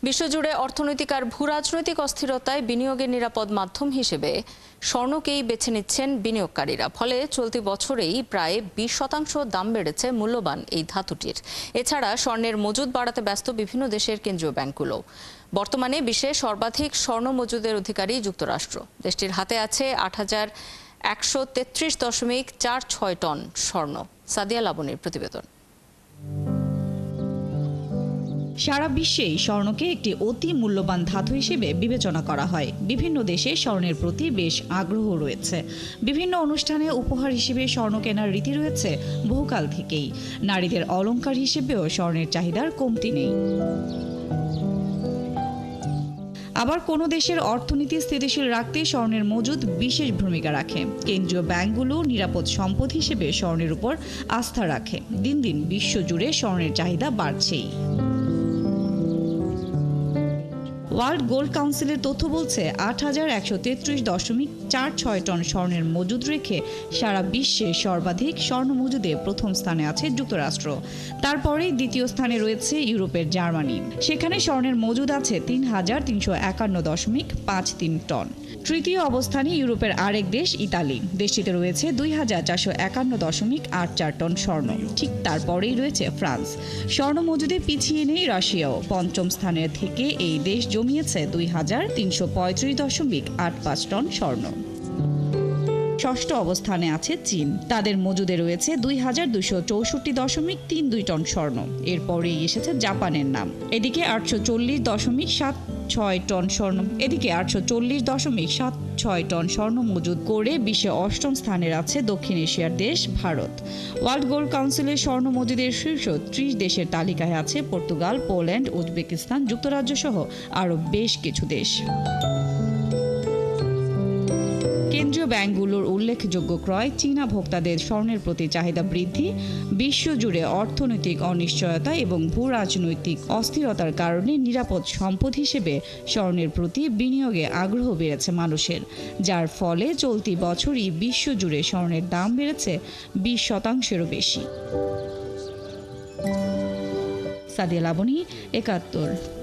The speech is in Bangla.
বিশ্বজুড়ে অর্থনৈতিক আর ভূরাজনৈতিক অস্থিরতায় বিনিয়োগের নিরাপদ মাধ্যম হিসেবে স্বর্ণকেই বেছে নিচ্ছেন বিনিয়োগকারীরা। ফলে চলতি বছরেই প্রায় 20% দাম বেড়েছে মূল্যবান এই ধাতুটির। এছাড়া স্বর্ণের মজুদ বাড়াতে ব্যস্ত বিভিন্ন দেশের কেন্দ্রীয় ব্যাংকগুলো। বর্তমানে বিশ্বে সর্বাধিক স্বর্ণ মজুদের অধিকারী যুক্তরাষ্ট্র। দেশটির হাতে আছে 8,133.46 টন স্বর্ণ। সাদিয়া লাবনীর প্রতিবেদন। সারা বিশ্বেই স্বর্ণকে একটি অতি মূল্যবান ধাতু হিসেবে বিবেচনা করা হয়। বিভিন্ন দেশে স্বর্ণের প্রতি বেশ আগ্রহ রয়েছে। বিভিন্ন অনুষ্ঠানে উপহার হিসেবে স্বর্ণ কেনার রীতি রয়েছে বহুকাল থেকেই। নারীদের অলংকার হিসেবেও স্বর্ণের চাহিদার কমতি নেই। আবার কোনো দেশের অর্থনীতি স্থিতিশীল রাখতে স্বর্ণের মজুদ বিশেষ ভূমিকা রাখে। কেন্দ্রীয় ব্যাংকগুলো নিরাপদ সম্পদ হিসেবে স্বর্ণের উপর আস্থা রাখে। দিন দিন বিশ্বজুড়ে স্বর্ণের চাহিদা বাড়ছেই। ওয়ার্ল্ড গোল্ড কাউন্সিলের তথ্য বলছে 8,133.46 টন স্বর্ণের মজুদ রেখে সারা বিশ্বে সর্বাধিক স্বর্ণ মজুদে প্রথম স্থানে আছে যুক্তরাষ্ট্র। তারপরেই দ্বিতীয় স্থানে রয়েছে ইউরোপের জার্মানি। সেখানে স্বর্ণের মজুদ আছে 3,351.53 টন। তৃতীয় অবস্থানে ইউরোপের আরেক দেশ ইতালি। দেশটিতে রয়েছে 2,451.84 টন স্বর্ণ। ঠিক তারপরেই রয়েছে ফ্রান্স। স্বর্ণ মজুদে পিছিয়ে নেই রাশিয়াও। পঞ্চম স্থানের থেকে এই দেশ জমিয়েছে 2,335.85 টন স্বর্ণ। ষষ্ঠ অবস্থানে আছে চীন। তাদের মজুদে রয়েছে 2,264.32 টন স্বর্ণ। এরপরেই এসেছে জাপানের নাম। এদিকে 840.76 টন স্বর্ণ মজুদ করে বিশ্বে অষ্টম স্থানের আছে দক্ষিণ এশিয়ার দেশ ভারত। ওয়ার্ল্ড গোল্ড কাউন্সিলের স্বর্ণ মজুদের শীর্ষ 30 দেশের তালিকায় আছে পর্তুগাল, পোল্যান্ড, উজবেকিস্তান, যুক্তরাজ্য সহ আরও বেশ কিছু দেশ। কেন্দ্রীয় ব্যাংকগুলোর উল্লেখযোগ্য ক্রয়, চীনা ভোক্তাদের স্বর্ণের প্রতি চাহিদা বৃদ্ধি, বিশ্বজুড়ে অর্থনৈতিক অনিশ্চয়তা এবং ভূরাজনৈতিক অস্থিরতার কারণে নিরাপদ সম্পদ হিসেবে স্বর্ণের প্রতি বিনিয়োগে আগ্রহ বেড়েছে মানুষের, যার ফলে চলতি বছরই বিশ্বজুড়ে স্বর্ণের দাম বেড়েছে 20%-এরও বেশি। সাদিয়া লাবনী, 71।